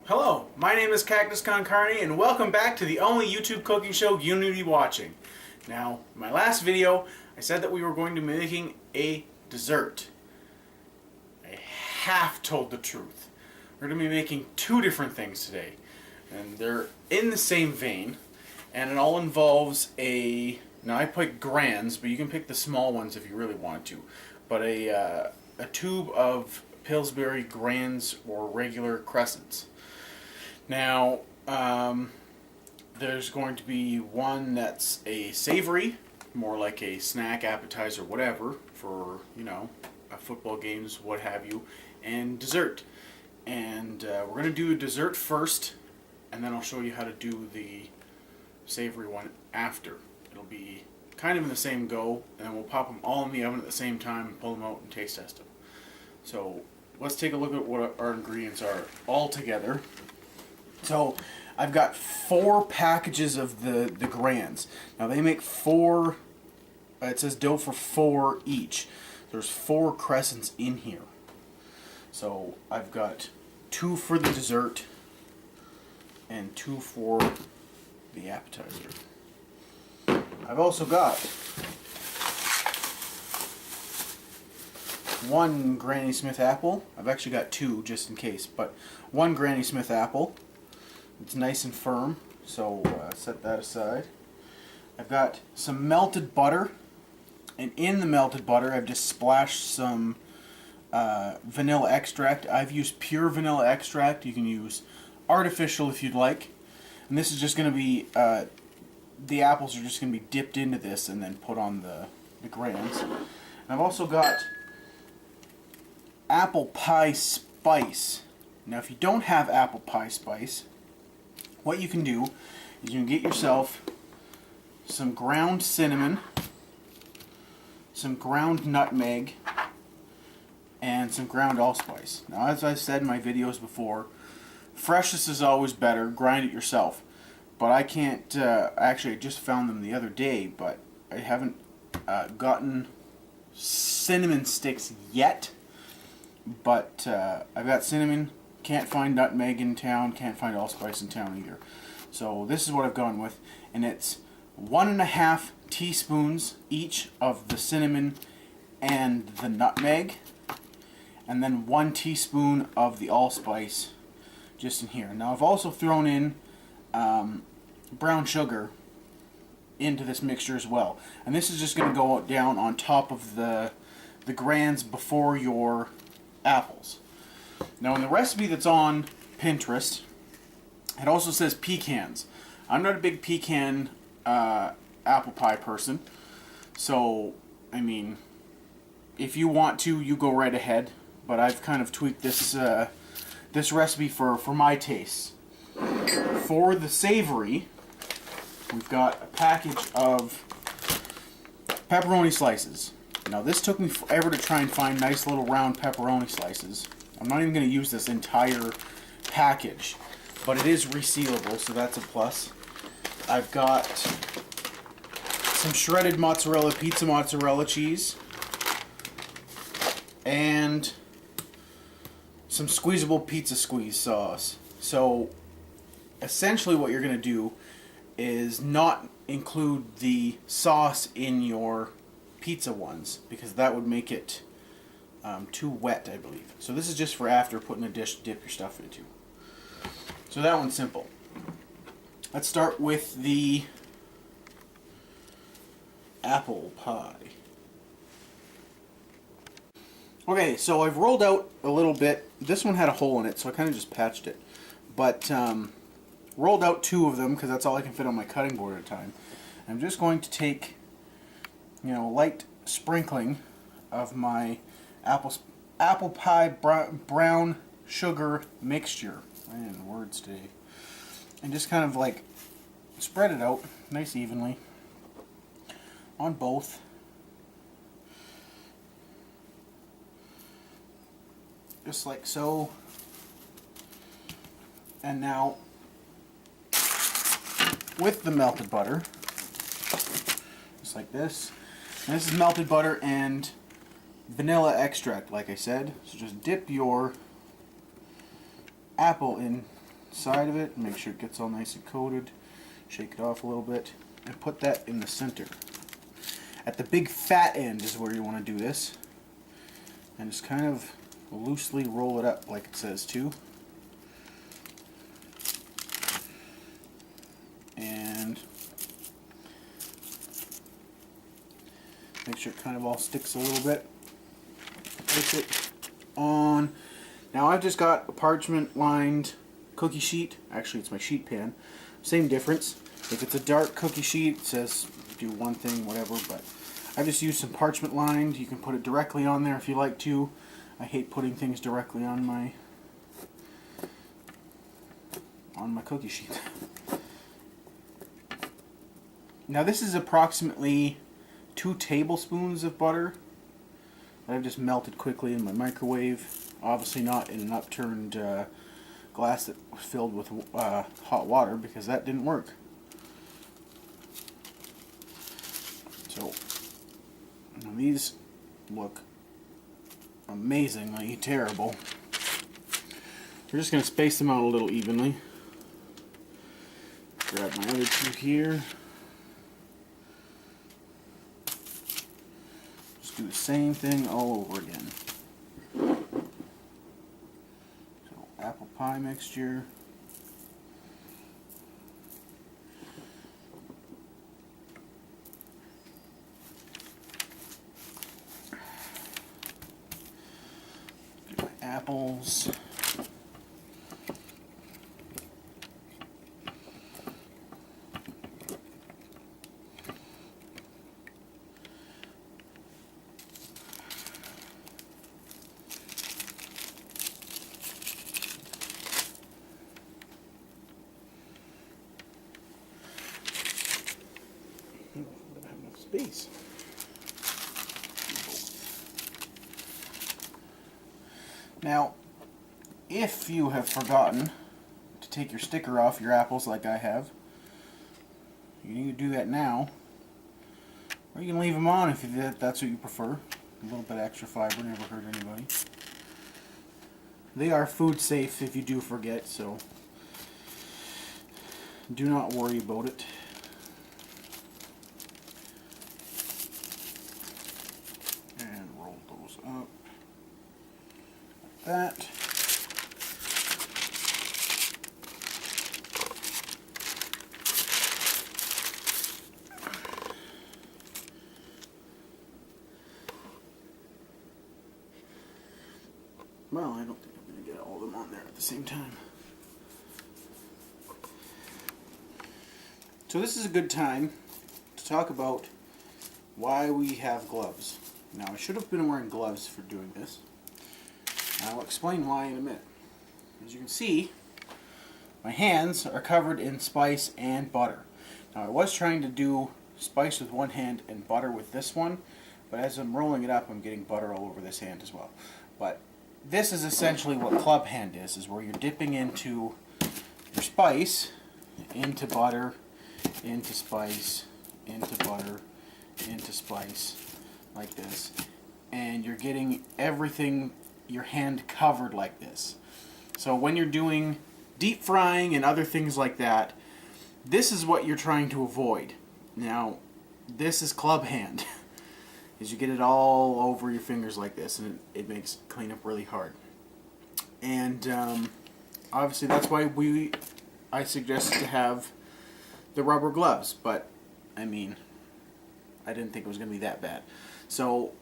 Hello, my name is Cactus Cooks, and welcome back to the only YouTube cooking show you need to be watching. Now, in my last video, I said that we were going to be making a dessert. I half told the truth. We're going to be making two different things today, and they're in the same vein, and it all involves now I picked grands, but you can pick the small ones if you really wanted to, but a tube of Pillsbury grands or regular Crescents. Now, there's going to be one that's a savory, more like a snack, appetizer, whatever, for, football games, what have you, and dessert. And we're going to do a dessert first, and then I'll show you how to do the savory one after. It'll be kind of in the same go, and then we'll pop them all in the oven at the same time and pull them out and taste test them. So, let's take a look at what our ingredients are all together. So, I've got 4 packages of the grands. Now, they make 4, it says dough for 4 each. There's 4 crescents in here. So, I've got 2 for the dessert and 2 for the appetizer. I've also got 1 Granny Smith apple. I've actually got 2 just in case, but 1 Granny Smith apple. It's nice and firm, so set that aside. I've got some melted butter, and in the melted butter I've just splashed some vanilla extract. I've used pure vanilla extract. You can use artificial if you'd like. And this is just going to be, the apples are just going to be dipped into this and then put on the grands. And I've also got apple pie spice. Now if you don't have apple pie spice, what you can do is you can get yourself some ground cinnamon, some ground nutmeg, and some ground allspice. Now, as I said in my videos before, freshness is always better. Grind it yourself. But I can't, actually I just found them the other day, but I haven't gotten cinnamon sticks yet. But I've got cinnamon. Can't find nutmeg in town, can't find allspice in town either. So this is what I've gone with, and it's 1.5 teaspoons each of the cinnamon and the nutmeg, and then 1 teaspoon of the allspice just in here. Now I've also thrown in brown sugar into this mixture as well, and this is just going to go down on top of the grands before your apples. Now in the recipe that's on Pinterest, it also says pecans. I'm not a big pecan apple pie person, so I mean, if you want to, you go right ahead. But I've kind of tweaked this this recipe for my tastes. For the savory, we've got a package of pepperoni slices. Now this took me forever to try and find nice little round pepperoni slices. I'm not even going to use this entire package, but it is resealable, so that's a plus. I've got some shredded mozzarella, pizza mozzarella cheese, and some squeezable pizza squeeze sauce. So essentially what you're going to do is not include the sauce in your pizza ones, because that would make it too wet, I believe. So this is just for after putting a dish to dip your stuff into. So that one's simple. Let's start with the apple pie. Okay, so I've rolled out a little bit. This one had a hole in it, so I kind of just patched it. But rolled out 2 of them because that's all I can fit on my cutting board at a time. I'm just going to take, light sprinkling of my apple pie brown sugar mixture. Man, words today. And just kind of like spread it out nice evenly on both. Just like so. And now with the melted butter, just like this. And this is melted butter and vanilla extract, like I said. So just dip your apple in side of it, make sure it gets all nice and coated. Shake it off a little bit, and put that in the center. At the big fat end is where you want to do this. And just kind of loosely roll it up like it says to. And make sure it kind of all sticks a little bit. Place it on. Now I've just got a parchment lined cookie sheet. Actually, it's my sheet pan. Same difference. If it's a dark cookie sheet, it says do one thing, whatever, but I've just used some parchment lined. You can put it directly on there if you like to. I hate putting things directly on my cookie sheet. Now this is approximately 2 tablespoons of butter that I've just melted quickly in my microwave. Obviously not in an upturned glass that was filled with hot water, because that didn't work. So now these look amazingly terrible. We're just going to space them out a little evenly. Grab my other 2 here. Just do the same thing all over again. So apple pie mixture. Get my apples. Space. Now, if you have forgotten to take your sticker off your apples like I have, you need to do that now, or you can leave them on if that's what you prefer. A little bit of extra fiber never hurt anybody. They are food safe if you do forget, so do not worry about it. Up like that. Well, I don't think I'm going to get all of them on there at the same time. So this is a good time to talk about why we have gloves. Now, I should have been wearing gloves for doing this. I'll explain why in a minute. As you can see, my hands are covered in spice and butter. Now, I was trying to do spice with one hand and butter with this one, but as I'm rolling it up, I'm getting butter all over this hand as well. But this is essentially what club hand is where you're dipping into your spice, into butter, into spice, into butter, into spice, like this, and you're getting everything, your hand covered like this. So when you're doing deep frying and other things like that, this is what you're trying to avoid. Now, this is club hand, is you get it all over your fingers like this, and it makes cleanup really hard. And obviously that's why I suggest to have the rubber gloves, but I mean, I didn't think it was going to be that bad. So,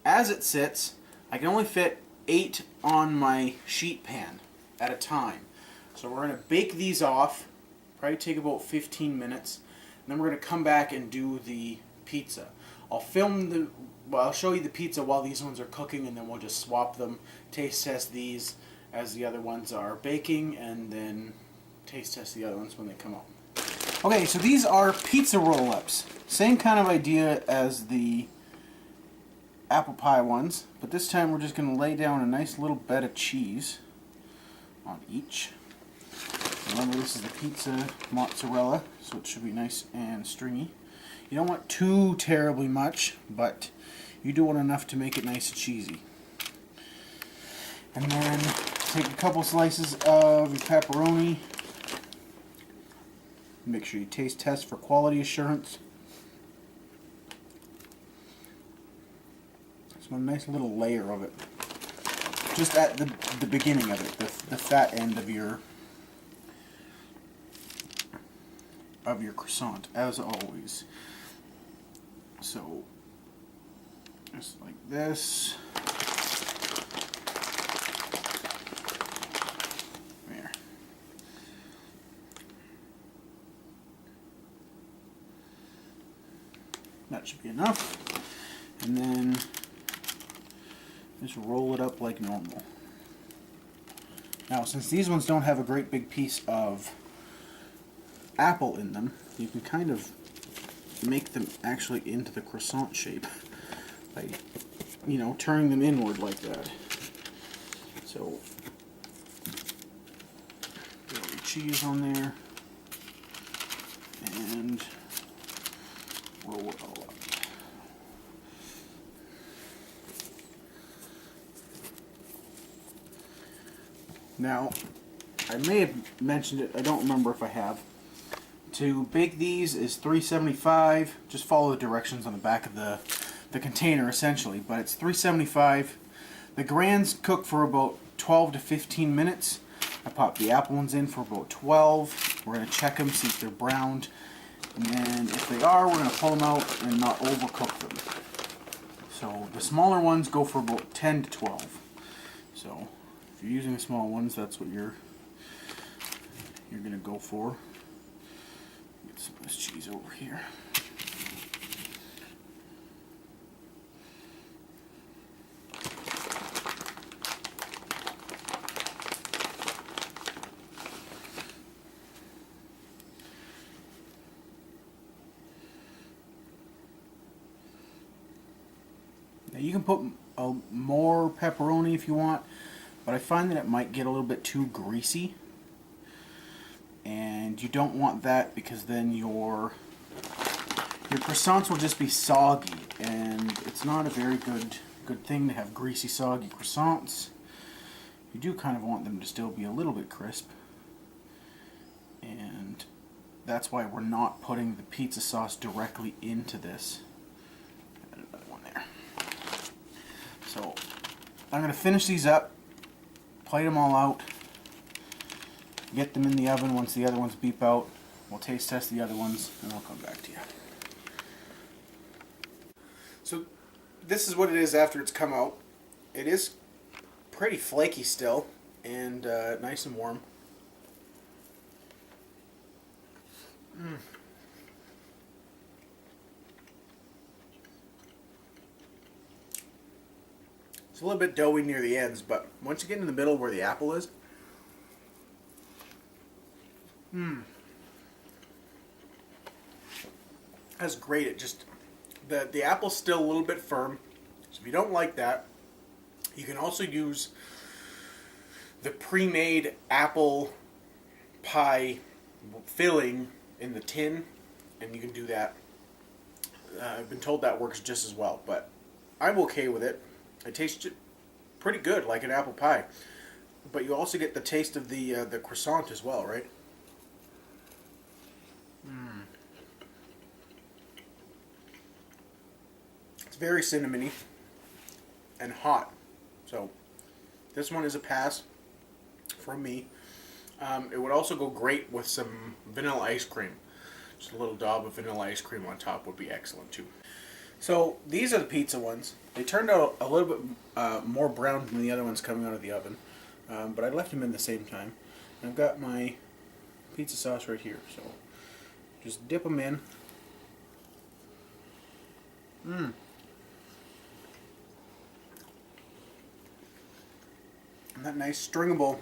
as it sits, I can only fit 8 on my sheet pan at a time. So we're going to bake these off, probably take about 15 minutes, and then we're going to come back and do the pizza. I'll show you the pizza while these ones are cooking, and then we'll just swap them, taste test these as the other ones are baking, and then taste test the other ones when they come out. Okay, so these are pizza roll-ups. Same kind of idea as the apple pie ones, but this time we're just going to lay down a nice little bed of cheese on each. Remember, this is the pizza mozzarella, so it should be nice and stringy. You don't want too terribly much, but you do want enough to make it nice and cheesy. And then take a couple slices of your pepperoni, Make sure you taste test for quality assurance. So a nice little layer of it, just at the beginning of it, the fat end of your croissant, as always. So just like this. There. That should be enough. And then just roll it up like normal. Now, since these ones don't have a great big piece of apple in them, you can kind of make them actually into the croissant shape by, you know, turning them inward like that. So, get your cheese on there and roll it all up. Now, I may have mentioned it, I don't remember if I have. To bake these is $3.75. Just follow the directions on the back of the container essentially, but it's $3.75. The grands cook for about 12 to 15 minutes. I pop the apple ones in for about 12. We're going to check them, see if they're browned. And then if they are, we're going to pull them out and not overcook them. So the smaller ones go for about 10 to 12. So if you're using the small ones, that's what you're going to go for. Get some of this cheese over here. Now you can put more pepperoni if you want, but I find that it might get a little bit too greasy. And you don't want that because then your croissants will just be soggy, and it's not a very good thing to have greasy, soggy croissants. You do kind of want them to still be a little bit crisp, and that's why we're not putting the pizza sauce directly into this. Got another one there. So I'm going to finish these up, plate them all out, get them in the oven. Once the other ones beep out, we'll taste test the other ones, and I'll come back to you. So this is what it is after it's come out. It is pretty flaky still, and nice and warm. It's a little bit doughy near the ends, but once you get in the middle where the apple is, that's great. It just, the apple's still a little bit firm, so if you don't like that, you can also use the pre-made apple pie filling in the tin, and you can do that. I've been told that works just as well, but I'm okay with it. It tastes pretty good, like an apple pie, but you also get the taste of the croissant as well, right? It's very cinnamony and hot, so this one is a pass from me. It would also go great with some vanilla ice cream. Just a little daub of vanilla ice cream on top would be excellent too. So these are the pizza ones. They turned out a little bit more brown than the other ones coming out of the oven, but I left them in the same time. And I've got my pizza sauce right here, so just dip them in. And that nice stringable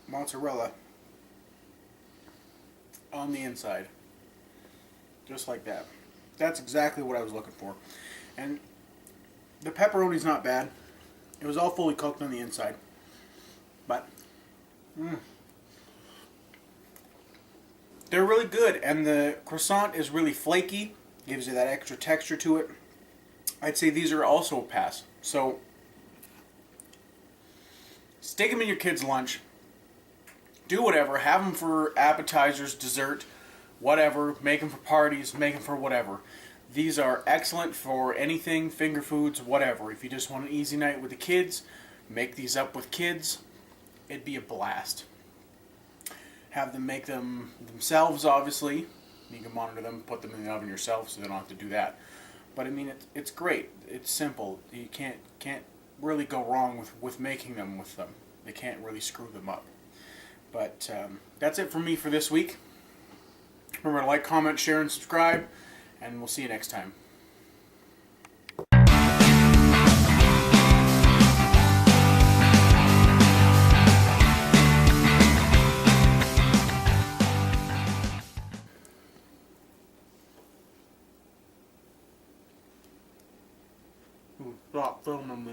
mozzarella on the inside, just like that. That's exactly what I was looking for. And the pepperoni's not bad. It was all fully cooked on the inside, but they're really good, and the croissant is really flaky, gives you that extra texture to it. I'd say these are also a pass. So stick them in your kids' lunch. do whatever. Have them for appetizers, dessert, whatever. Make them for parties, make them for whatever. These are excellent for anything, finger foods, whatever. If you just want an easy night with the kids, make these up with kids. It'd be a blast. Have them make them themselves, obviously. You can monitor them, put them in the oven yourself, so they don't have to do that. But I mean, it's great. It's simple. You can't really go wrong with making them with them. They can't really screw them up. But that's it for me for this week. Remember to like, comment, share, and subscribe, and we'll see you next time. Stop filming me.